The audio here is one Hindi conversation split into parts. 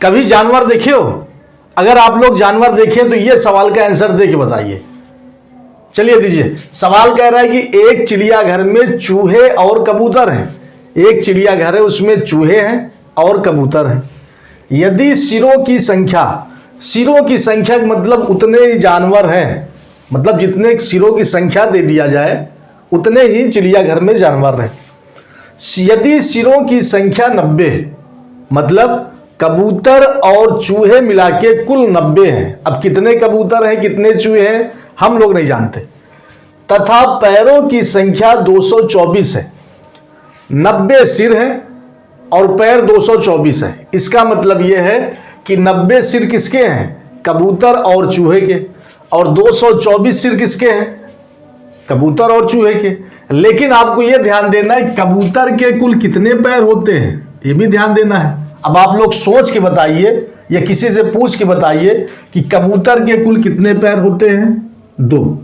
कभी जानवर देखे हो? अगर आप लोग जानवर देखें तो ये सवाल का आंसर दे के बताइए। चलिए दीजिए। सवाल कह रहा है कि एक चिड़ियाघर में चूहे और कबूतर हैं। एक चिड़ियाघर है, उसमें चूहे हैं और कबूतर हैं। यदि सिरों की संख्या मतलब उतने ही जानवर हैं, मतलब जितने सिरों की संख्या दे दिया जाए उतने ही चिड़ियाघर में जानवर हैं। यदि सिरों की संख्या 90, मतलब कबूतर और चूहे मिला के कुल 90 हैं। अब कितने कबूतर हैं कितने चूहे हैं हम लोग नहीं जानते। तथा पैरों की संख्या 224 है। 90 सिर है और पैर 224 है। इसका मतलब यह है कि 90 सिर किसके हैं? कबूतर और चूहे के। और 224 सिर किसके हैं? कबूतर और चूहे के। लेकिन आपको यह ध्यान देना है कबूतर के कुल कितने पैर होते हैं, यह भी ध्यान देना है। अब आप लोग सोच के बताइए या किसी से पूछ के बताइए कि कबूतर के कुल कितने पैर होते हैं? 2।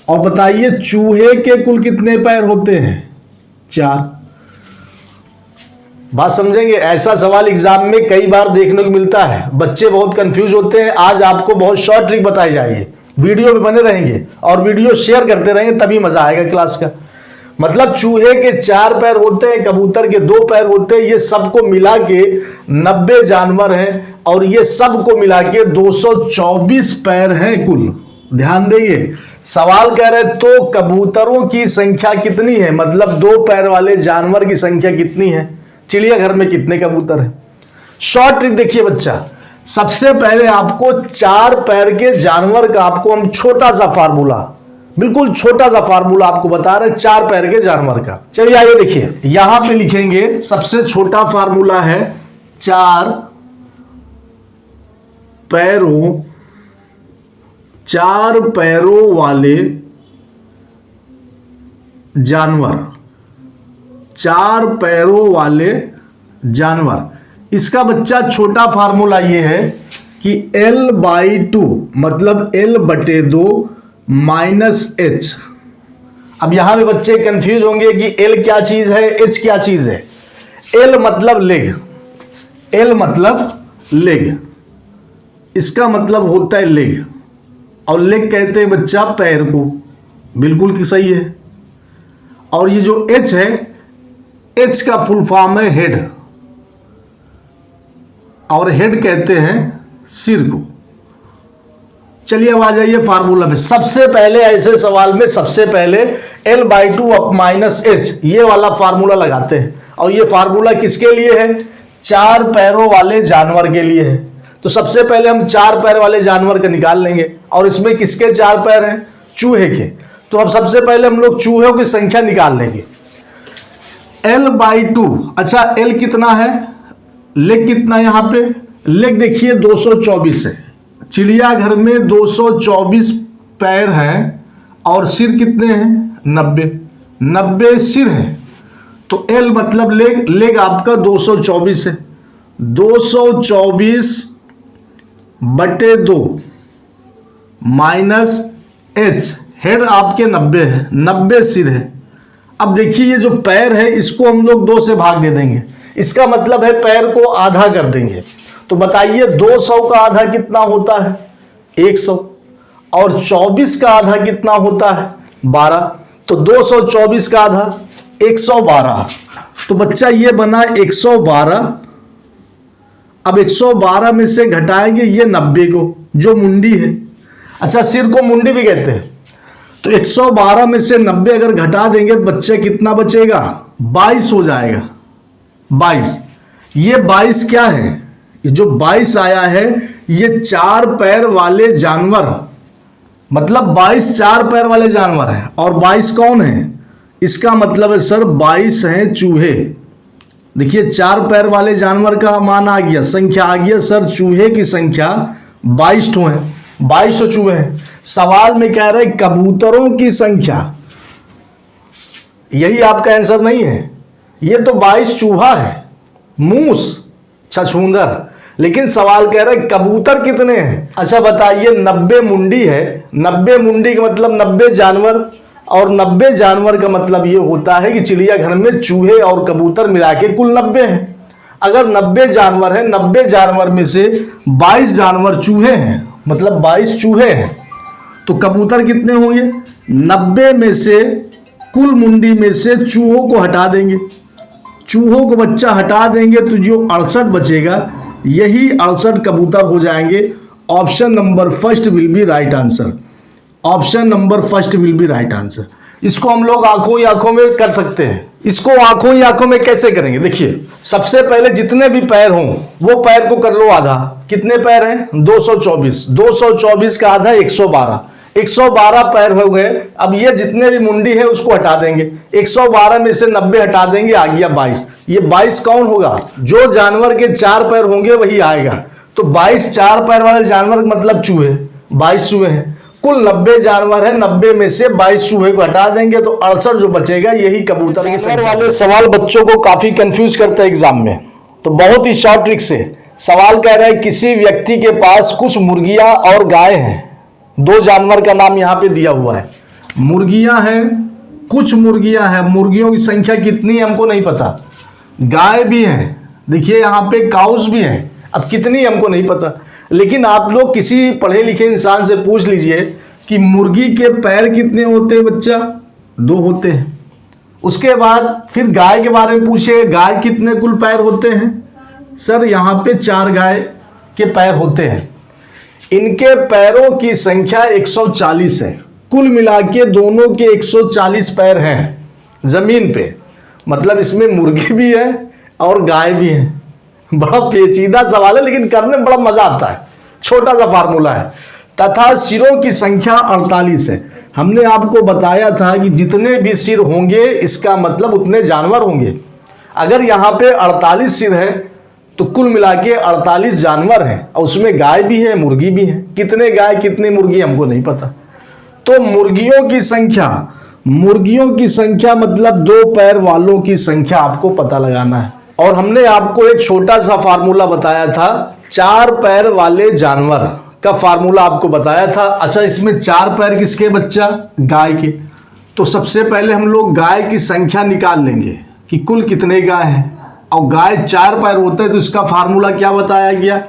और बताइए चूहे के कुल कितने पैर होते हैं? 4। बात समझेंगे? ऐसा सवाल एग्जाम में कई बार देखने को मिलता है, बच्चे बहुत कंफ्यूज होते हैं। आज आपको बहुत शॉर्ट ट्रिक बताई जाएगी, वीडियो में बने रहेंगे और वीडियो शेयर करते रहेंगे तभी मजा आएगा क्लास का। मतलब चूहे के 4 पैर होते हैं, कबूतर के 2 पैर होते हैं। ये सबको मिला के 90 जानवर हैं और ये सबको मिला के 224 पैर हैं कुल। ध्यान देइए, सवाल कह रहे तो कबूतरों की संख्या कितनी है, मतलब 2 पैर वाले जानवर की संख्या कितनी है, चिड़ियाघर में कितने कबूतर हैं। शॉर्ट ट्रिक देखिए बच्चा, सबसे पहले आपको 4 पैर के जानवर का आपको हम छोटा सा फार्मूला, बिल्कुल छोटा सा फार्मूला आपको बता रहे हैं 4 पैर के जानवर का। चलिए आइए देखिए, यहां पे लिखेंगे सबसे छोटा फार्मूला है 4 पैरों वाले जानवर। 4 पैरों वाले जानवर। इसका बच्चा छोटा फार्मूला ये है कि L/2 मतलब L/2 -h। अब यहां पे बच्चे कंफ्यूज होंगे कि L क्या चीज है, H क्या चीज है। L मतलब लेग, L मतलब लेग, इसका मतलब होता है लेग, और लेग कहते हैं बच्चा पैर को, बिल्कुल कि सही है। और ये जो H है, H का फुल फॉर्म है हेड, और हेड कहते हैं सिर को। चलिए अब आ जाइए फार्मूला में। सबसे पहले ऐसे सवाल में सबसे पहले L/2 -h ये वाला फार्मूला लगाते हैं। और ये फार्मूला किसके लिए है? 4 पैरों वाले जानवर के लिए है। तो सबसे पहले हम 4 पैर वाले जानवर का निकाल लेंगे। और इसमें किसके 4 पैर हैं? चूहे के। तो अब सबसे पहले हम लोग चूहों की संख्या निकाल लेंगे। L/2, अच्छा L कितना है, लेग कितना है? यहाँ पे लेग देखिए 224 है। चिड़ियाघर में 224 पैर हैं और सिर कितने हैं? 90 सिर हैं। तो L मतलब लेग, लेग आपका 224 है। 224/2 -h, हेड आपके 90 है, 90 सिर है। अब देखिए ये जो पैर है इसको हम लोग 2 से भाग दे देंगे, इसका मतलब है पैर को आधा कर देंगे। तो बताइए 200 का आधा कितना होता है? 100। और 24 का आधा कितना होता है? 12। तो 224 का आधा 112। तो बच्चा ये बना 112। अब 112 में से घटाएंगे ये 90 को, जो मुंडी है। अच्छा सिर को मुंडी भी कहते हैं। तो 112 में से 90 अगर घटा देंगे तो बच्चे कितना बचेगा? 22 हो जाएगा। 22। ये 22 क्या है? ये जो 22 आया है ये 4 पैर वाले जानवर, मतलब 22 4 पैर वाले जानवर है। और 22 कौन है? इसका मतलब है सर 22 हैं चूहे। देखिए 4 पैर वाले जानवर का मान आ गया, संख्या आ गया सर, चूहे की संख्या 22 ठो है, 22 ठो चूहे हैं। सवाल में कह रहे कबूतरों की संख्या, यही आपका आंसर नहीं है। ये तो 22 चूहा है, मूस, छछूंदर, लेकिन सवाल कह रहे कबूतर कितने हैं। अच्छा बताइए 90 मुंडी है, 90 मुंडी का मतलब 90 जानवर, और 90 जानवर का मतलब ये होता है कि चिड़ियाघर में चूहे और कबूतर मिला के कुल 90 हैं। अगर 90 जानवर है, 90 जानवर में से 22 जानवर चूहे हैं, मतलब 22 चूहे हैं, तो कबूतर कितने होंगे? 90 में से कुल मुंडी में से चूहों को हटा देंगे, चूहों को बच्चा हटा देंगे तो जो 68 बचेगा, यही 68 कबूतर हो जाएंगे। Option number first will be right answer. Option number first will be right answer. इसको हम लोग आंखों ही आंखों में कर सकते हैं। इसको आंखों ही आंखों में कैसे करेंगे? देखिए, सबसे पहले जितने भी पैर हों वो पैर को कर लो आधा। कितने पैर हैं? 224। 224 का आधा 112। 112 पैर हो गए। अब ये जितने भी मुंडी है उसको हटा देंगे। 112 में से 90 हटा देंगे, आ गया 22। ये 22 कौन होगा? जो जानवर के 4 पैर होंगे वही आएगा। तो 22 4 पैर वाले जानवर मतलब चूहे, 22 चूहे हैं। कुल 90 जानवर है, 90 में से 22 चूहे को हटा देंगे तो 68 जो बचेगा, यही कबूतर की संख्या। वाले सवाल बच्चों को काफी कंफ्यूज करते हैं एग्जाम में, तो बहुत ही शॉर्ट ट्रिक से सवाल कह रहा है किसी व्यक्ति के पास कुछ मुर्गियां और गाय हैं। 2 जानवर का नाम यहाँ पे दिया हुआ है। मुर्गियां हैं, कुछ मुर्गियां हैं, मुर्गियों की संख्या कितनी है हमको नहीं पता। गाय भी हैं, देखिए यहाँ पे काउस भी हैं, अब कितनी हमको नहीं पता। लेकिन आप लोग किसी पढ़े लिखे इंसान से पूछ लीजिए कि मुर्गी के पैर कितने होते हैं बच्चा? 2 होते हैं। उसके बाद फिर गाय के बारे में पूछे, गाय कितने कुल पैर होते हैं? सर यहाँ पे 4 गाय के पैर होते हैं। इनके पैरों की संख्या 140 है। कुल मिला के दोनों के 140 पैर हैं जमीन पे, मतलब इसमें मुर्गी भी है और गाय भी है। बड़ा पेचीदा सवाल है लेकिन करने में बड़ा मजा आता है। छोटा सा फार्मूला है। तथा सिरों की संख्या 48 है। हमने आपको बताया था कि जितने भी सिर होंगे इसका मतलब उतने जानवर होंगे। अगर यहाँ पे 48 सिर है तो कुल मिला के 48 जानवर हैं और उसमें गाय भी है, मुर्गी भी है। कितने गाय कितने मुर्गी हमको नहीं पता। तो मुर्गियों की संख्या मतलब 2 पैर वालों की संख्या आपको पता लगाना है। और हमने आपको एक छोटा सा फार्मूला बताया था 4 पैर वाले जानवर का फार्मूला आपको बताया था। अच्छा, इसमें 4 पैर किसके बच्चा? गाय के। तो सबसे पहले हम लोग गाय की संख्या निकाल लेंगे कि कुल कितने गाय हैं। और गाय 4 पैर होते हैं तो इसका फार्मूला क्या बताया गया?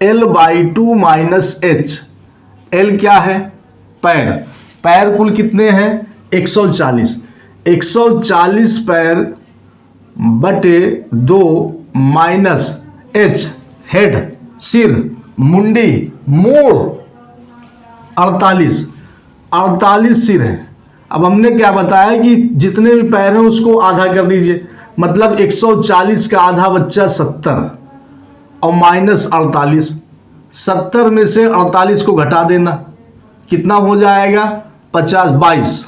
L/2 - H। L क्या है? पैर। पैर कुल कितने हैं? 140। 140 पैर बटे 2 माइनस H, हेड, सिर, मुंडी, मूड़, 48 सिर है। अब हमने क्या बताया कि जितने भी पैर हैं उसको आधा कर दीजिए, मतलब 140 का आधा बच्चा 70 और माइनस 48। 70 में से 48 को घटा देना, कितना हो जाएगा? 50, 22।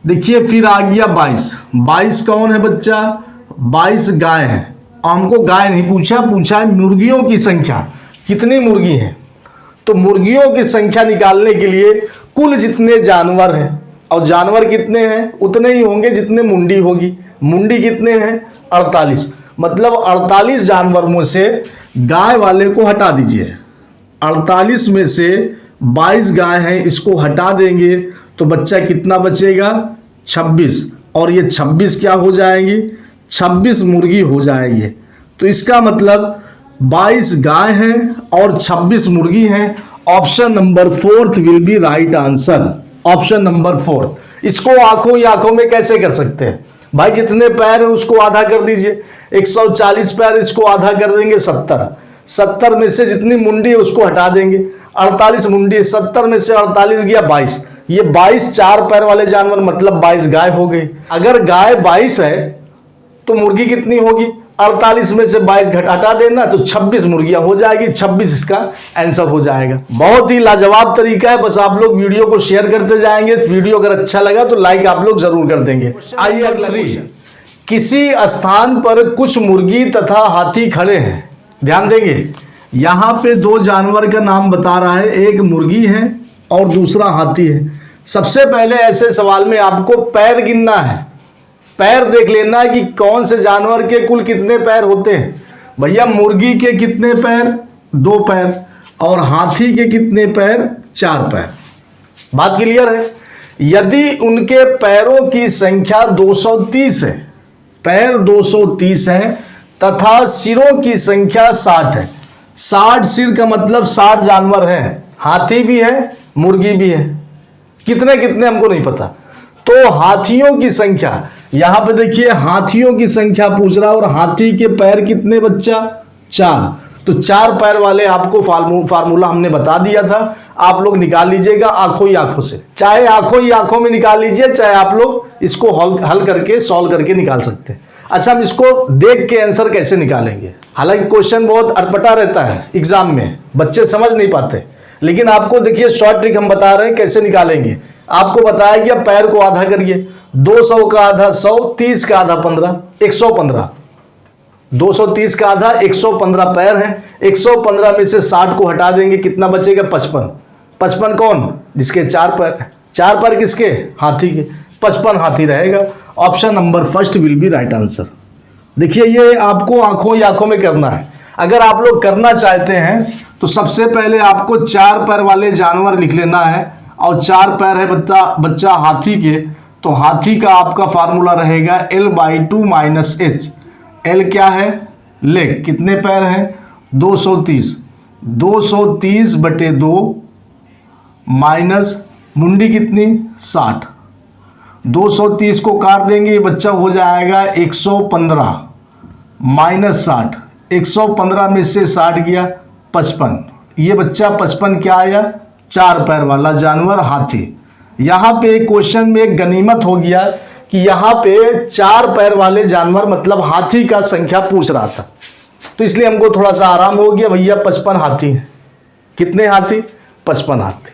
देखिए फिर आ गया 22। 22 कौन है बच्चा? 22 गाय है। हमको गाय नहीं पूछा है मुर्गियों की संख्या। कितनी मुर्गी हैं? तो मुर्गियों की संख्या निकालने के लिए कुल जितने जानवर हैं, और जानवर कितने हैं उतने ही होंगे जितने मुंडी होगी। मुंडी कितने हैं? 48। मतलब 48 जानवरों से गाय वाले को हटा दीजिए। 48 में से 22 गाय हैं, इसको हटा देंगे तो बच्चा कितना बचेगा? 26। और ये 26 क्या हो जाएंगी? 26 मुर्गी हो जाएगी। तो इसका मतलब 22 गाय हैं और 26 मुर्गी हैं। Option number 4 will be right answer. Option number 4। इसको आंखों ही आंखों में कैसे कर सकते हैं भाई? जितने पैर हैं उसको आधा कर दीजिए। 140 पैर, इसको आधा कर देंगे 70। 70 में से जितनी मुंडी है उसको हटा देंगे। 48 मुंडी, 70 में से 48 गया 22। ये 22 4 पैर वाले जानवर मतलब 22 गाय हो गई। अगर गाय 22 है तो मुर्गी कितनी होगी? 48 में से 22 हटा देना तो 26 मुर्गियां हो जाएगी। 26 इसका आंसर हो जाएगा। बहुत ही लाजवाब तरीका है। बस आप लोग वीडियो को शेयर करते जाएंगे। वीडियो अगर अच्छा लगा तो लाइक आप लोग जरूर कर देंगे। आइए अगला क्वेश्चन। किसी स्थान पर कुछ मुर्गी तथा हाथी खड़े हैं। ध्यान देंगे, यहाँ पे 2 जानवर का नाम बता रहा है, एक मुर्गी है और दूसरा हाथी है। सबसे पहले ऐसे सवाल में आपको पैर गिनना है। पैर देख लेना कि कौन से जानवर के कुल कितने पैर होते हैं। भैया मुर्गी के कितने पैर? 2 पैर। और हाथी के कितने पैर? 4 पैर। बात क्लियर है? यदि उनके पैरों की संख्या 230 है, पैर 230 है, तथा सिरों की संख्या 60 है। 60 सिर का मतलब 60 जानवर हैं, हाथी भी है मुर्गी भी है। कितने कितने हमको नहीं पता। तो हाथियों की संख्या, यहां पे देखिए हाथियों की संख्या पूछ रहा, और हाथी के पैर कितने बच्चा? 4। तो 4 पैर वाले आपको फार्मूला हमने बता दिया था, आप लोग निकाल लीजिएगा आंखों ही आंखों से। चाहे आंखों ही आंखों में निकाल लीजिए, चाहे आप लोग इसको हल करके सॉल्व करके निकाल सकते हैं। अच्छा, हम इसको देख के आंसर कैसे निकालेंगे? हालांकि क्वेश्चन बहुत अटपटा रहता है एग्जाम में, बच्चे समझ नहीं पाते, लेकिन आपको देखिए शॉर्ट ट्रिक हम बता रहे हैं कैसे निकालेंगे। आपको बताया गया पैर को आधा करिए, 200 का आधा 100, 30 का आधा 15, 115। 230 का आधा 115 पैर है, 115 में से 60 को हटा देंगे, कितना बचेगा? 55। 55 कौन? जिसके 4 पैर। 4 पैर किसके? हाथी के। 55 हाथी रहेगा। Option number first will be right answer. देखिए ये आपको आंखों ही आंखों में करना है। अगर आप लोग करना चाहते हैं तो सबसे पहले आपको 4 पैर वाले जानवर लिख लेना है, और 4 पैर है बच्चा हाथी के, तो हाथी का आपका फार्मूला रहेगा L/2 - H। L क्या है? लेग। कितने पैर हैं? 230। 230/2 माइनस मुंडी कितनी? 60। 230 को काट देंगे, ये बच्चा हो जाएगा 115 माइनस 60। 115 में से 60 गया 55। ये बच्चा 55 क्या आया? 4 पैर वाला जानवर हाथी। यहाँ पे क्वेश्चन में एक गनीमत हो गया कि यहाँ पे 4 पैर वाले जानवर मतलब हाथी का संख्या पूछ रहा था, तो इसलिए हमको थोड़ा सा आराम हो गया, भैया 55 हाथी हैं। कितने हाथी? 55 हाथी।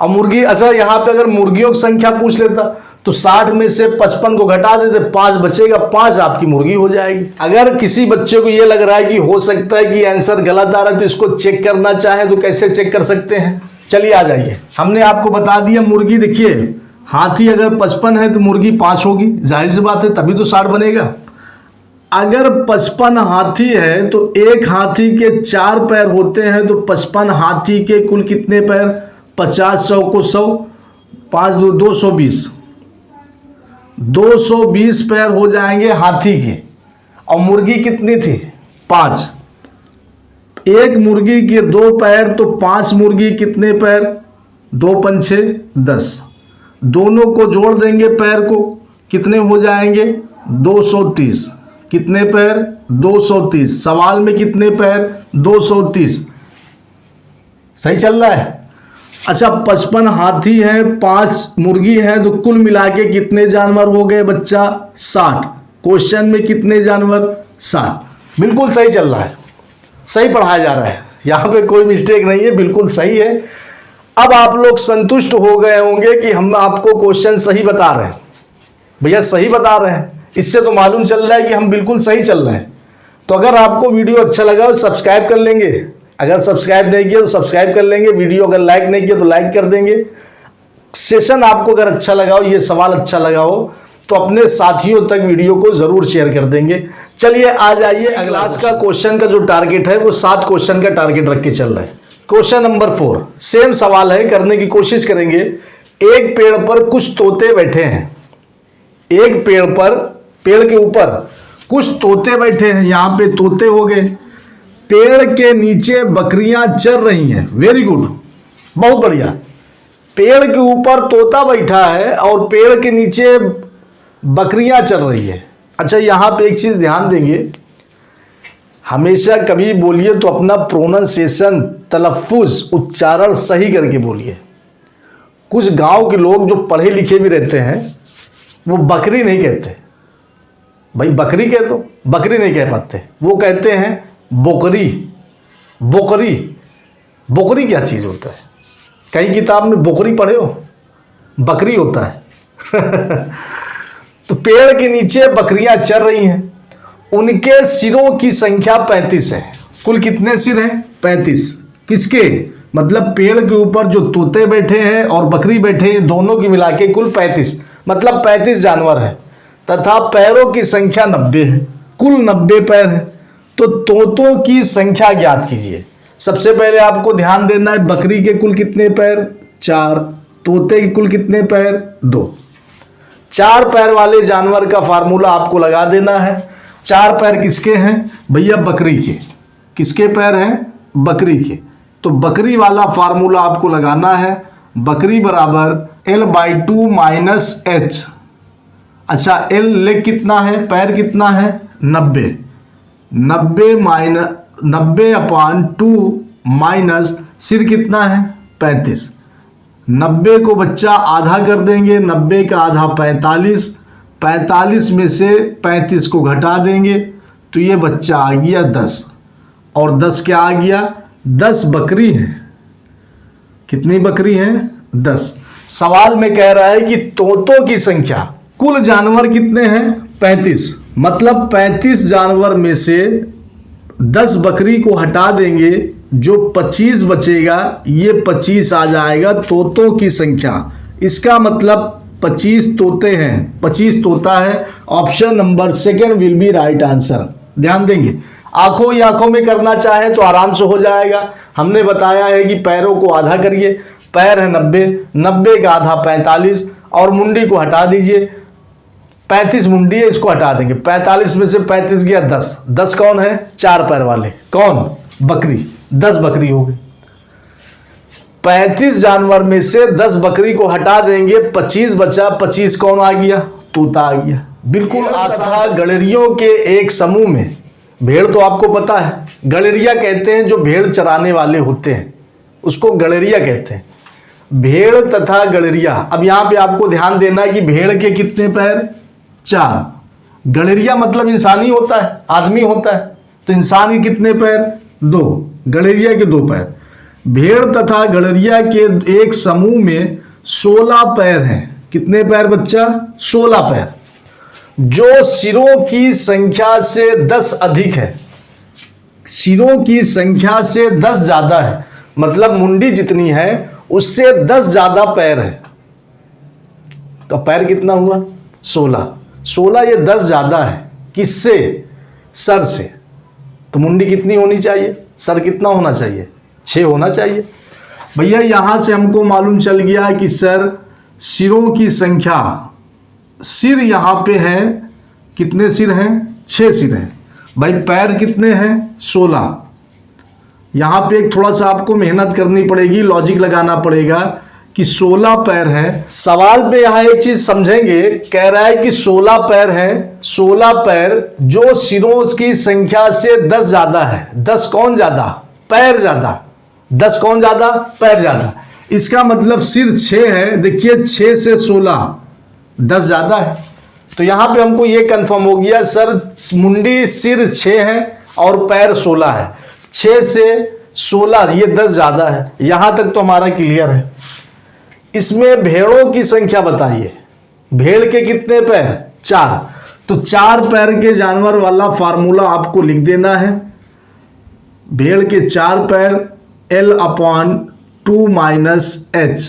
अब मुर्गी, अच्छा यहाँ पे अगर मुर्गियों की संख्या पूछ लेता तो 60 में से 55 को घटा देते, 5 बचेगा, 5 आपकी मुर्गी हो जाएगी। अगर किसी बच्चे को ये लग रहा है कि हो सकता है कि आंसर गलत आ रहा है तो इसको चेक करना चाहे तो कैसे चेक कर सकते हैं? चलिए आ जाइए, हमने आपको बता दिया मुर्गी। देखिए हाथी अगर 55 है तो मुर्गी 5 होगी, जाहिर सी बात है, तभी तो 60 बनेगा। अगर 55 हाथी है तो एक हाथी के 4 पैर होते हैं, तो 55 हाथी के कुल कितने पैर? 50, 100 को 100, 5 2 220। 220 पैर हो जाएंगे हाथी के। और मुर्गी कितनी थी? 5। एक मुर्गी के 2 पैर, तो 5 मुर्गी कितने पैर? 2 5 6 10। दोनों को जोड़ देंगे पैर को, कितने हो जाएंगे? 230। कितने पैर? 230। सवाल में कितने पैर? 230। सही चल रहा है? अच्छा 55 हाथी है, 5 मुर्गी है, तो कुल मिला के कितने जानवर हो गए बच्चा? 60। क्वेश्चन में कितने जानवर? 60। बिल्कुल सही चल रहा है, सही पढ़ाया जा रहा है, यहाँ पे कोई मिस्टेक नहीं है, बिल्कुल सही है। अब आप लोग संतुष्ट हो गए होंगे कि हम आपको क्वेश्चन सही बता रहे हैं। भैया सही बता रहे हैं, इससे तो मालूम चल रहा है कि हम बिल्कुल सही चल रहे हैं। तो अगर आपको वीडियो अच्छा लगा तो सब्सक्राइब कर लेंगे, अगर सब्सक्राइब नहीं किया तो सब्सक्राइब कर लेंगे, वीडियो अगर लाइक नहीं किया तो लाइक कर देंगे। सेशन आपको अगर अच्छा लगा हो, ये सवाल अच्छा लगा हो, तो अपने साथियों तक वीडियो को जरूर शेयर कर देंगे। चलिए आ जाइए, अगला का क्वेश्चन का जो टारगेट है वो 7 क्वेश्चन का टारगेट रख के चल रहा है। क्वेश्चन नंबर 4 सेम सवाल है, करने की कोशिश करेंगे। एक पेड़ पर कुछ तोते बैठे हैं, एक पेड़ पर, पेड़ के ऊपर कुछ तोते बैठे हैं, यहां पे तोते हो गए। पेड़ के नीचे बकरियां चर रही हैं। वेरी गुड, बहुत बढ़िया। पेड़ के ऊपर तोता बैठा है और पेड़ के नीचे बकरियां चल रही है। अच्छा यहां पे एक चीज ध्यान देंगे, हमेशा कभी बोलिए तो अपना प्रोनाउंसिएशन, तलफ्फुज, उच्चारण सही करके बोलिए। कुछ गांव के लोग जो पढ़े लिखे भी रहते हैं वो बकरी नहीं कहते, भाई बकरी कह दो, बकरी नहीं कह पाते, वो कहते हैं बोकरी। बोकरी, बोकरी क्या चीज़ होता है? कहीं किताब में बोकरी पढ़े हो? बकरी होता है। तो पेड़ के नीचे बकरियां चर रही हैं, उनके सिरों की संख्या 35 है। कुल कितने सिर हैं? 35। किसके? मतलब पेड़ के ऊपर जो तोते बैठे हैं और बकरी बैठे हैं, दोनों की मिला के कुल 35, मतलब 35 जानवर है। तथा पैरों की संख्या 90 है, कुल 90 पैर है। तो तोतों की संख्या ज्ञात कीजिए। सबसे पहले आपको ध्यान देना है, बकरी के कुल कितने पैर? 4। तोते के कुल कितने पैर? 2। 4 पैर वाले जानवर का फार्मूला आपको लगा देना है। 4 पैर किसके हैं भैया? बकरी के। किसके पैर हैं? बकरी के। तो बकरी वाला फार्मूला आपको लगाना है, बकरी बराबर L/2 माइनस H। अच्छा, L लेग कितना है, पैर कितना है? 90। 90/2 माइनस सिर कितना है? 35। 90 को बच्चा आधा कर देंगे, 90 का आधा 45। 45 में से 35 को घटा देंगे तो ये बच्चा आ गया 10। और 10 क्या आ गया? 10 बकरी हैं। कितनी बकरी हैं? 10। सवाल में कह रहा है कि तोतों की संख्या, कुल जानवर कितने हैं? 35। मतलब 35 जानवर में से 10 बकरी को हटा देंगे, जो 25 बचेगा, ये 25 आ जाएगा तोतों की संख्या। इसका मतलब 25 तोते हैं, 25 तोता है। Option number second will be right answer. ध्यान देंगे, आंखों ही आंखों में करना चाहे तो आराम से हो जाएगा। हमने बताया है कि पैरों को आधा करिए, पैर है 90, 90 का आधा 45 और मुंडी को हटा दीजिए। 35 मुंडी है, इसको हटा देंगे। 45 में से 35 गया 10। 10 कौन है? 4 पैर वाले। कौन? बकरी। 10 बकरी हो गई। 35 जानवर में से 10 बकरी को हटा देंगे, 25 बचा। 25 कौन आ गया? तोता आ गया। बिल्कुल आसान। गड़ेरियों के एक समूह में, भेड़ तो आपको पता है, गड़ेरिया कहते हैं जो भेड़ चराने वाले होते हैं, उसको गड़ेरिया कहते हैं। भेड़ तथा गड़ेरिया। अब यहां पे आपको ध्यान देना है कि भेड़ के कितने पैर? 4। गड़ेरिया मतलब इंसानी होता है, आदमी होता है, तो इंसान के कितने पैर? 2। गड़ेरिया के 2 पैर। भेड़ तथा गड़ेरिया के एक समूह में 16 पैर हैं। कितने पैर बच्चा? 16 पैर, जो सिरों की संख्या से 10 अधिक है। सिरों की संख्या से 10 ज्यादा है, मतलब मुंडी जितनी है उससे 10 ज्यादा पैर है। तो पैर कितना हुआ? 16। 16 ये 10 ज्यादा है। किससे? सर से। तो मुंडी कितनी होनी चाहिए? सर कितना होना चाहिए? 6 होना चाहिए। भैया यहां से हमको मालूम चल गया कि सर सिरों की संख्या, सिर यहां पे है, कितने सिर हैं? 6 सिर हैं। भाई पैर कितने हैं? 16। यहां पे एक थोड़ा सा आपको मेहनत करनी पड़ेगी, लॉजिक लगाना पड़ेगा कि 16 पैर है। सवाल पे यहां एक चीज समझेंगे, कह रहा है कि 16 पैर है। 16 पैर जो सिरों की संख्या से 10 ज्यादा है। 10 कौन ज्यादा? पैर ज्यादा। 10 कौन ज्यादा? पैर ज्यादा। इसका मतलब सिर 6 है। देखिए 6 से 16, 10 ज्यादा है। तो यहां पे हमको ये कंफर्म हो गया, सर मुंडी सिर 6 है और पैर 16 है। 6 से 16 ये 10 ज्यादा है। यहां तक तो हमारा क्लियर है। इसमें भेड़ों की संख्या बताइए। भेड़ के कितने पैर? 4। तो 4 पैर के जानवर वाला फार्मूला आपको लिख देना है। भेड़ के 4 पैर L/2 minus H।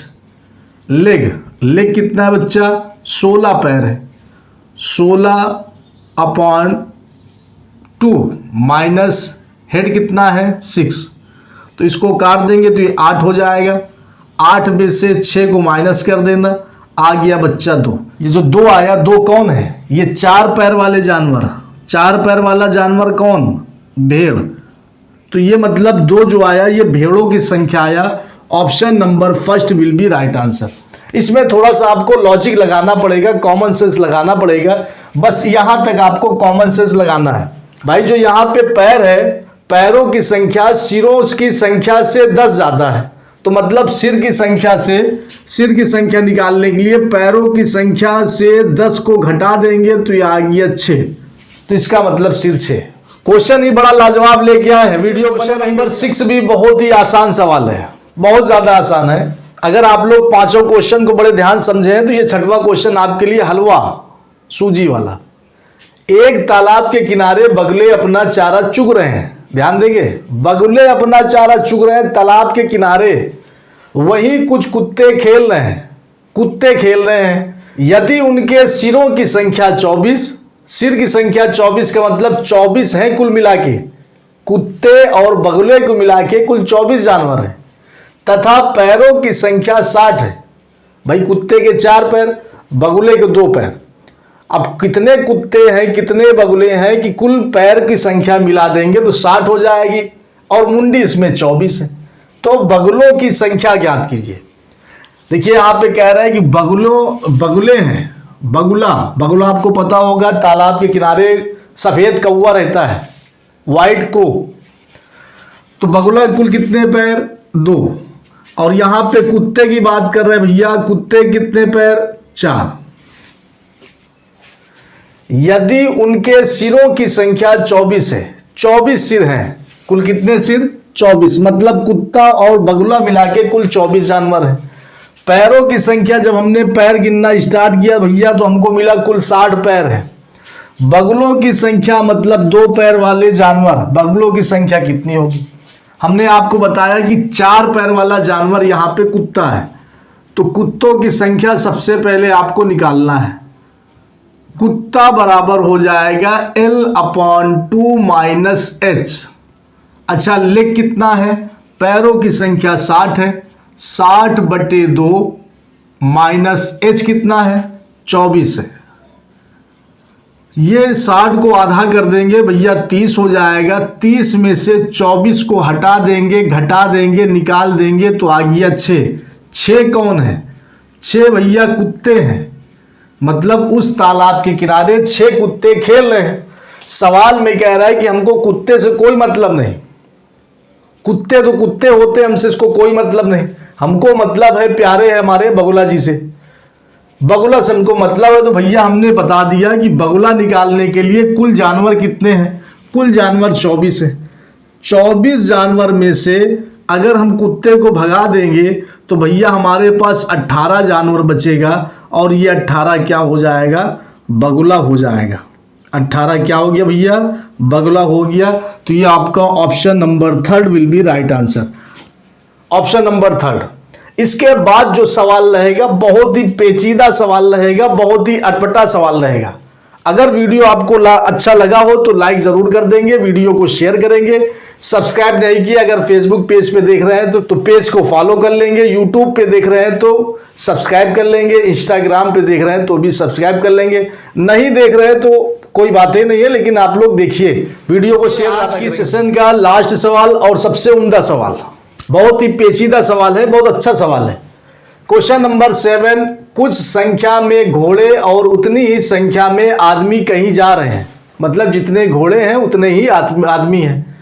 Leg, leg कितना है बच्चा? 16 पैर है। 16/2 माइनस हेड कितना है? 6। तो इसको काट देंगे तो ये 8 हो जाएगा। 8 में से 6 को माइनस कर देना, आ गया बच्चा 2। ये जो 2 आया, 2 कौन है? ये 4 पैर वाले जानवर। 4 पैर वाला जानवर कौन? भेड़। तो ये मतलब 2 जो आया ये भेड़ों की संख्या आया। Option number first will be right answer. इसमें थोड़ा सा आपको लॉजिक लगाना पड़ेगा, कॉमन सेंस लगाना पड़ेगा। बस यहां तक आपको कॉमन सेंस लगाना है। भाई जो यहां पे पैर है, पैरों की संख्या सिरों की संख्या से 10 ज्यादा है। तो मतलब सिर की संख्या निकालने के लिए पैरों की संख्या से 10 को घटा देंगे तो ये आ गया 6। तो इसका मतलब सिर 6। क्वेश्चन ही बड़ा लाजवाब लेके आए हैं। वीडियो क्वेश्चन नंबर 6 भी बहुत ही आसान सवाल है, बहुत ज्यादा आसान है। अगर आप लोग 5 क्वेश्चन को बड़े ध्यान समझे तो ये 6वां क्वेश्चन आपके लिए हलवा सूजी वाला। एक तालाब के किनारे बगुले अपना चारा चुग रहे हैं। ध्यान देंगे, बगुले अपना चारा चुग रहे हैं तालाब के किनारे। वहीं कुछ कुत्ते खेल रहे हैं। यदि उनके सिरों की संख्या 24, सिर की संख्या 24 का मतलब 24 है कुल मिला के, कुत्ते और बगुले को मिला के कुल 24 जानवर हैं, तथा पैरों की संख्या 60 है। भाई कुत्ते के 4 पैर, बगुले के 2 पैर। अब कितने कुत्ते हैं, कितने बगुले हैं कि कुल पैर की संख्या मिला देंगे तो 60 हो जाएगी, और मुंडी इसमें 24 है। तो बगुलों की संख्या ज्ञात कीजिए। देखिए यहाँ पे कह रहा है कि बगुले हैं। बगुला आपको पता होगा, तालाब के किनारे सफेद कौवा रहता है, व्हाइट को। तो बगुला कुल कितने पैर? 2। और यहां पे कुत्ते की बात कर रहे हैं भैया, कुत्ते कितने पैर? 4। यदि उनके सिरों की संख्या 24 है, 24 सिर हैं, कुल कितने सिर? 24। मतलब कुत्ता और बगुला मिला के कुल 24 जानवर हैं। पैरों की संख्या जब हमने पैर गिनना स्टार्ट किया भैया तो हमको मिला कुल 60 पैर है। बगुलों की संख्या मतलब 2 पैर वाले जानवर, बगुलों की संख्या कितनी होगी? हमने आपको बताया कि 4 पैर वाला जानवर यहाँ पे कुत्ता है। तो कुत्तों की संख्या सबसे पहले आपको निकालना है। कुत्ता बराबर हो जाएगा L/2 - H। अच्छा, लेग कितना है? पैरों की संख्या 60 है, 60/2 माइनस H कितना है? 24 है। ये 60 को आधा कर देंगे भैया, 30 हो जाएगा। 30 में से 24 को हटा देंगे, घटा देंगे, निकाल देंगे तो आ गया 6। 6 कौन है? 6 भैया कुत्ते हैं। मतलब उस तालाब के किनारे 6 कुत्ते खेल रहे हैं। सवाल में कह रहा है कि हमको कुत्ते से कोई मतलब नहीं, कुत्ते तो कुत्ते होते हैं, हमसे इसको कोई मतलब नहीं। हमको मतलब है प्यारे है हमारे बगुला जी से, बगुला से हमको मतलब है। तो भैया हमने बता दिया कि बगुला निकालने के लिए कुल जानवर कितने हैं? कुल जानवर 24 है। 24 जानवर में से अगर हम कुत्ते को भगा देंगे तो भैया हमारे पास 18 जानवर बचेगा, और ये 18 क्या हो जाएगा? बगुला हो जाएगा। 18 क्या हो गया भैया? बगुला हो गया। तो ये आपका option number 3 will be right answer. Option number 3। इसके बाद जो सवाल रहेगा बहुत ही पेचीदा सवाल रहेगा, बहुत ही अटपटा सवाल रहेगा। अगर वीडियो आपको अच्छा लगा हो तो लाइक जरूर कर देंगे, वीडियो को शेयर करेंगे। सब्सक्राइब नहीं किया, अगर फेसबुक पेज पे देख रहे हैं तो पेज को फॉलो कर लेंगे, यूट्यूब पे देख रहे हैं तो सब्सक्राइब कर लेंगे, इंस्टाग्राम पे देख रहे हैं तो भी सब्सक्राइब कर लेंगे। नहीं देख रहे हैं तो कोई बात ही नहीं है, लेकिन आप लोग देखिए वीडियो को शेयर। आज की सेशन का लास्ट सवाल और सबसे उम्दा सवाल, बहुत ही पेचीदा सवाल है, बहुत अच्छा सवाल है। Question number 7। कुछ संख्या में घोड़े और उतनी ही संख्या में आदमी कहीं जा रहे हैं। मतलब जितने घोड़े हैं उतने ही आदमी हैं।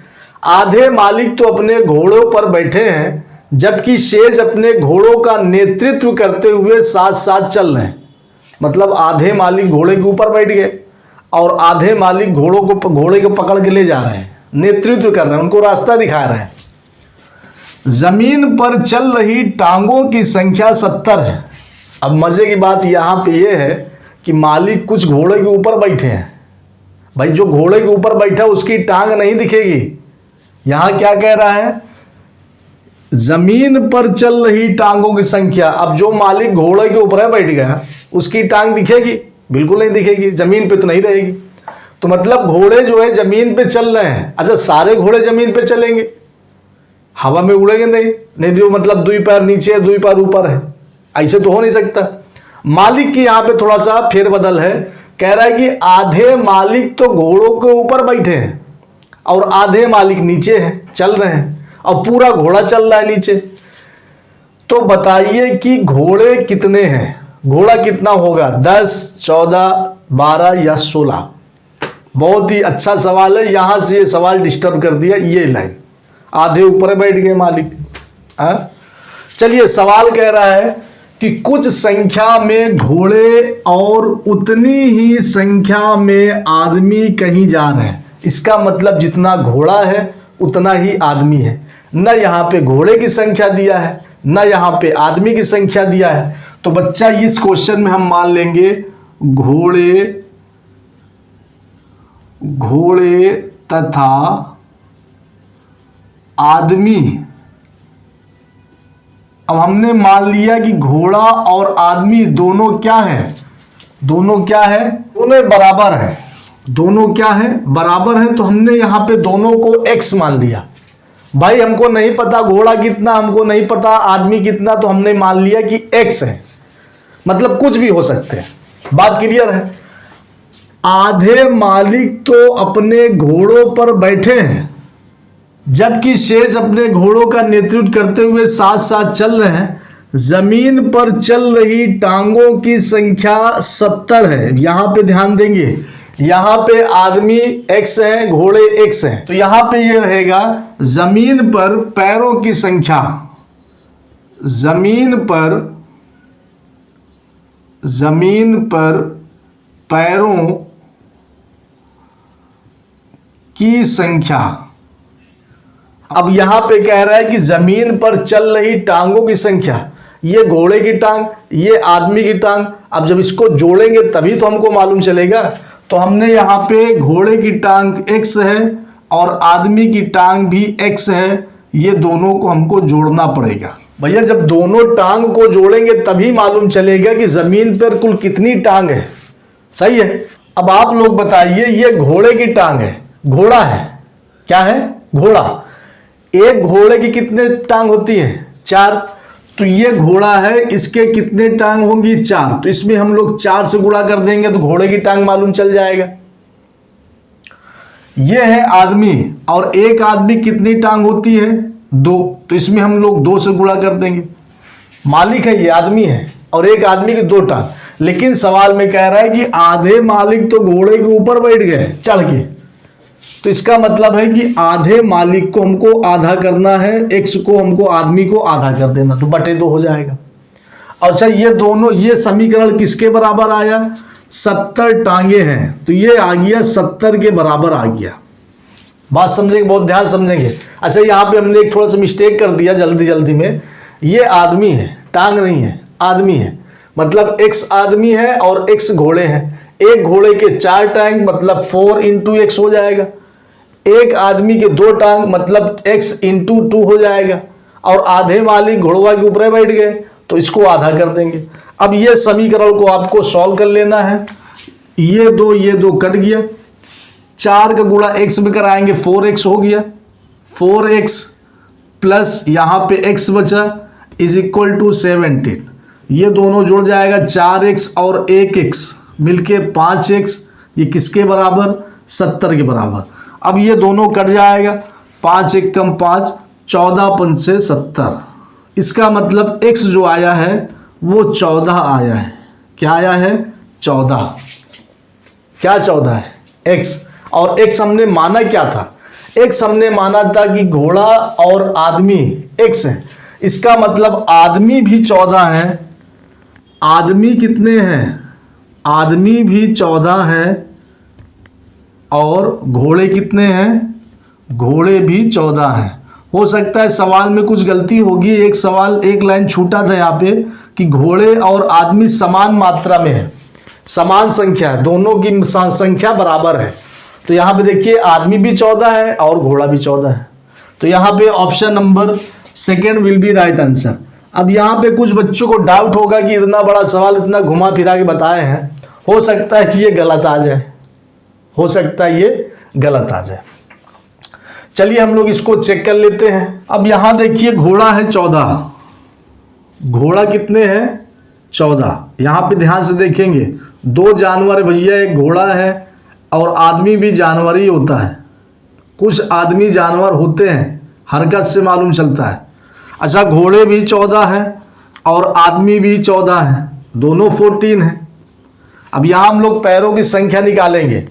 आधे मालिक तो अपने घोड़ों पर बैठे हैं, जबकि शेष अपने घोड़ों का नेतृत्व करते हुए साथ साथ चल रहे हैं। मतलब आधे मालिक घोड़े के ऊपर बैठ गए और आधे मालिक घोड़े को पकड़ के ले जा रहे हैं, नेतृत्व कर रहे हैं, उनको रास्ता दिखा रहे हैं। जमीन पर चल रही टांगों की संख्या 70 है। अब मजे की बात यहाँ पे ये है कि मालिक कुछ घोड़े के ऊपर बैठे हैं। भाई जो घोड़े के ऊपर बैठा उसकी टांग नहीं दिखेगी। यहाँ क्या कह रहा है? जमीन पर चल रही टांगों की संख्या। अब जो मालिक घोड़े के ऊपर है बैठ गया, उसकी टांग दिखेगी? बिल्कुल नहीं दिखेगी, जमीन पे तो नहीं रहेगी। तो मतलब घोड़े जो है जमीन पे चल रहे हैं। अच्छा, सारे घोड़े जमीन पे चलेंगे? हवा में उड़ेंगे नहीं जो मतलब 2 पैर नीचे है 2 पैर ऊपर है, ऐसे तो हो नहीं सकता। मालिक की यहाँ पे थोड़ा सा फेरबदल है। कह रहा है कि आधे मालिक तो घोड़ों के ऊपर बैठे हैं और आधे मालिक नीचे हैं, चल रहे हैं, और पूरा घोड़ा चल रहा है नीचे। तो बताइए कि घोड़े कितने हैं? घोड़ा कितना होगा? 10, 14, 12 या 16? बहुत ही अच्छा सवाल है। यहां से ये सवाल डिस्टर्ब कर दिया ये लाइन, आधे ऊपर बैठ गए मालिक। चलिए, सवाल कह रहा है कि कुछ संख्या में घोड़े और उतनी ही संख्या में आदमी कहीं जा रहे हैं। इसका मतलब जितना घोड़ा है उतना ही आदमी है। न यहाँ पे घोड़े की संख्या दिया है, न यहाँ पे आदमी की संख्या दिया है। तो बच्चा इस क्वेश्चन में हम मान लेंगे घोड़े तथा आदमी। अब हमने मान लिया कि घोड़ा और आदमी दोनों क्या है? दोनों बराबर है। दोनों क्या है? बराबर है। तो हमने यहां पे दोनों को x मान लिया। भाई हमको नहीं पता घोड़ा कितना, हमको नहीं पता आदमी कितना, तो हमने मान लिया कि x है। मतलब कुछ भी हो सकते हैं, बात क्लियर है। आधे मालिक तो अपने घोड़ों पर बैठे हैं, जबकि शेष अपने घोड़ों का नेतृत्व करते हुए साथ साथ चल रहे हैं। जमीन पर चल रही टांगों की संख्या 70 है। यहां पे ध्यान देंगे, यहां पे आदमी x है, घोड़े x हैं, तो यहां पे ये रहेगा जमीन पर पैरों की संख्या, जमीन पर पैरों की संख्या। अब यहां पे कह रहा है कि जमीन पर चल रही टांगों की संख्या, ये घोड़े की टांग, ये आदमी की टांग। अब जब इसको जोड़ेंगे तभी तो हमको मालूम चलेगा। तो हमने यहाँ पे घोड़े की टांग x है और आदमी की टांग भी x है, ये दोनों को हमको जोड़ना पड़ेगा। भैया जब दोनों टांग को जोड़ेंगे तभी मालूम चलेगा कि जमीन पर कुल कितनी टांग है। सही है। अब आप लोग बताइए, ये घोड़े की टांग है, घोड़ा है, क्या है? घोड़ा। एक घोड़े की कितने टांग होती है? 4। तो ये घोड़ा है, इसके कितने टांग होंगी? 4। तो इसमें हम लोग 4 से गुणा कर देंगे तो घोड़े की टांग मालूम चल जाएगा। ये है आदमी, और एक आदमी कितनी टांग होती है? 2। तो इसमें हम लोग 2 से गुणा कर देंगे। मालिक है, ये आदमी है, और एक आदमी की 2 टांग। लेकिन सवाल में कह रहा है कि आधे मालिक तो घोड़े के ऊपर बैठ गए चढ़ के, तो इसका मतलब है कि आधे मालिक को हमको आधा करना है, x को हमको आदमी को आधा कर देना, तो बटे 2 हो जाएगा। अच्छा, ये दोनों, ये समीकरण किसके बराबर आया? 70 टांगे हैं, तो ये आ गया 70 के बराबर आ गया। बात समझेंगे, बहुत ध्यान समझेंगे। अच्छा, यहाँ पे हमने एक थोड़ा सा मिस्टेक कर दिया जल्दी में। ये आदमी है, टांग नहीं है, आदमी है, मतलब x आदमी है और x घोड़े हैं। एक घोड़े के 4 टांग मतलब 4 × x हो जाएगा। एक आदमी के 2 टांग मतलब x × 2 हो जाएगा। और आधे मालिक घोड़वा के ऊपर बैठ गए, तो इसको आधा कर देंगे। अब ये समीकरण को आपको सॉल्व कर लेना है। ये 2 कट गया, 4 का गुणा x में कराएंगे 4x हो गया। 4x प्लस यहाँ पे x बचा = 17। ये दोनों जुड़ जाएगा, 4x और 1x मिलके 5x। ये किसके बराबर? 70 के बराबर। अब ये दोनों कट जाएगा, 5 × 1 = 5, 14 × 5 = 70। इसका मतलब x जो आया है वो 14 आया है। क्या आया है? 14। क्या 14 है? x। और x हमने माना क्या था? x हमने माना था कि घोड़ा और आदमी x है। इसका मतलब आदमी भी 14 है। आदमी कितने हैं? आदमी भी 14 है। और घोड़े कितने हैं? घोड़े भी 14 हैं। हो सकता है सवाल में कुछ गलती होगी, एक लाइन छूटा था यहाँ पे कि घोड़े और आदमी समान मात्रा में है, समान संख्या है, दोनों की संख्या बराबर है। तो यहाँ पे देखिए आदमी भी 14 है और घोड़ा भी 14 है। तो यहाँ पे option number 2 will be right answer. अब यहाँ पे कुछ बच्चों को डाउट होगा कि इतना बड़ा सवाल इतना घुमा फिरा के बताए हैं, हो सकता है कि ये गलत आ जाए, हो सकता है ये गलत आ जाए। चलिए हम लोग इसको चेक कर लेते हैं। अब यहां देखिए घोड़ा है 14, घोड़ा कितने हैं? 14। यहां पे ध्यान से देखेंगे 2 जानवर भैया, एक घोड़ा है और आदमी भी जानवर ही होता है। कुछ आदमी जानवर होते हैं, हरकत से मालूम चलता है। अच्छा, घोड़े भी 14 है और आदमी भी 14 है, दोनों 14 हैं। अब यहां हम लोग पैरों की संख्या निकालेंगे।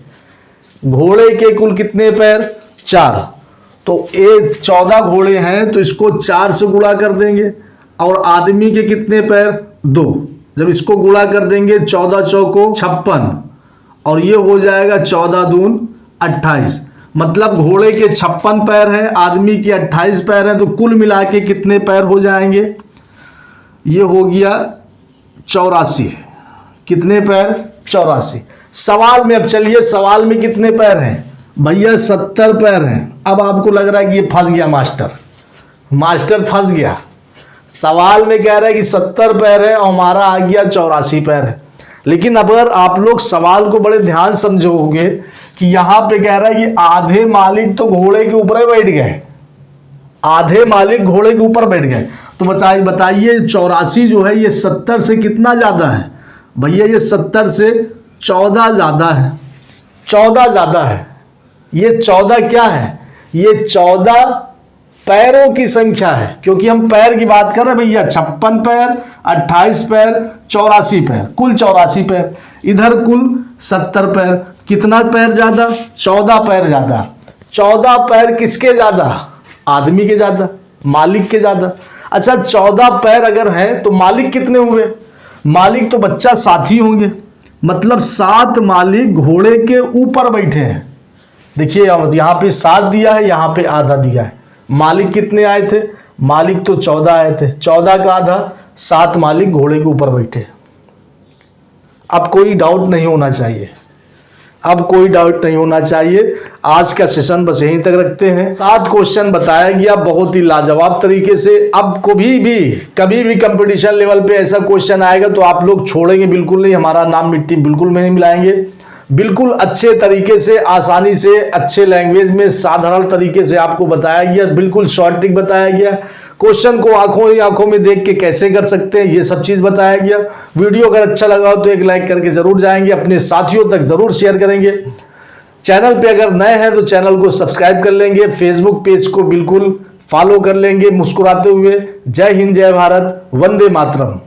घोड़े के कुल कितने पैर? 4। तो 14 घोड़े हैं तो इसको 4 से गुणा कर देंगे। और आदमी के कितने पैर? 2। जब इसको गुणा कर देंगे 14 चौको 56 और ये हो जाएगा 14 दून 28। मतलब घोड़े के 56 पैर हैं, आदमी के 28 पैर हैं, तो कुल मिला के कितने पैर हो जाएंगे? ये हो गया 84। कितने पैर? 84। सवाल में, अब चलिए सवाल में कितने पैर हैं भैया? 70 पैर हैं। अब आपको लग रहा है कि ये फंस गया, मास्टर फंस गया। सवाल में कह रहा है कि 70 पैर है और हमारा आ गया 84 पैर है। लेकिन अगर आप लोग सवाल को बड़े ध्यान समझोगे कि यहाँ पे कह रहा है कि आधे मालिक तो घोड़े के ऊपर बैठ गए, आधे मालिक घोड़े के ऊपर बैठ गए, तो बताइए 84 जो है ये 70 से कितना ज़्यादा है? भैया ये 70 से 14 ज़्यादा है। 14 ज्यादा है। ये 14 क्या है? ये 14 पैरों की संख्या है, क्योंकि हम पैर की बात कर रहे हैं भैया। 56 पैर, 28 पैर, 84 पैर, कुल 84 पैर। इधर कुल 70 पैर। कितना पैर ज्यादा? 14 पैर ज्यादा। 14 पैर किसके ज्यादा? आदमी के ज्यादा, मालिक के ज्यादा। अच्छा, 14 पैर अगर है तो मालिक कितने हुए? मालिक तो बच्चा 7 ही होंगे, मतलब 7 मालिक घोड़े के ऊपर बैठे हैं। देखिए यहां पे 7 दिया है, यहां पे आधा दिया है। मालिक कितने आए थे? मालिक तो 14 आए थे, 14 का आधा, 7 मालिक घोड़े के ऊपर बैठे। अब कोई डाउट नहीं होना चाहिए, अब कोई डाउट नहीं होना चाहिए। आज का सेशन बस यहीं तक रखते हैं। 7 क्वेश्चन बताया गया बहुत ही लाजवाब तरीके से। अब कभी भी कंपटीशन लेवल पे ऐसा क्वेश्चन आएगा तो आप लोग छोड़ेंगे बिल्कुल नहीं, हमारा नाम मिट्टी बिल्कुल में नहीं मिलाएंगे। बिल्कुल अच्छे तरीके से, आसानी से, अच्छे लैंग्वेज में, साधारण तरीके से आपको बताया गया, बिल्कुल शॉर्ट ट्रिक बताया गया। क्वेश्चन को आंखों में देख के कैसे कर सकते हैं, ये सब चीज बताया गया। वीडियो अगर अच्छा लगा हो तो एक लाइक करके जरूर जाएंगे, अपने साथियों तक जरूर शेयर करेंगे। चैनल पे अगर नए हैं तो चैनल को सब्सक्राइब कर लेंगे, फेसबुक पेज को बिल्कुल फॉलो कर लेंगे मुस्कुराते हुए। जय हिंद, जय भारत, वंदे मातरम।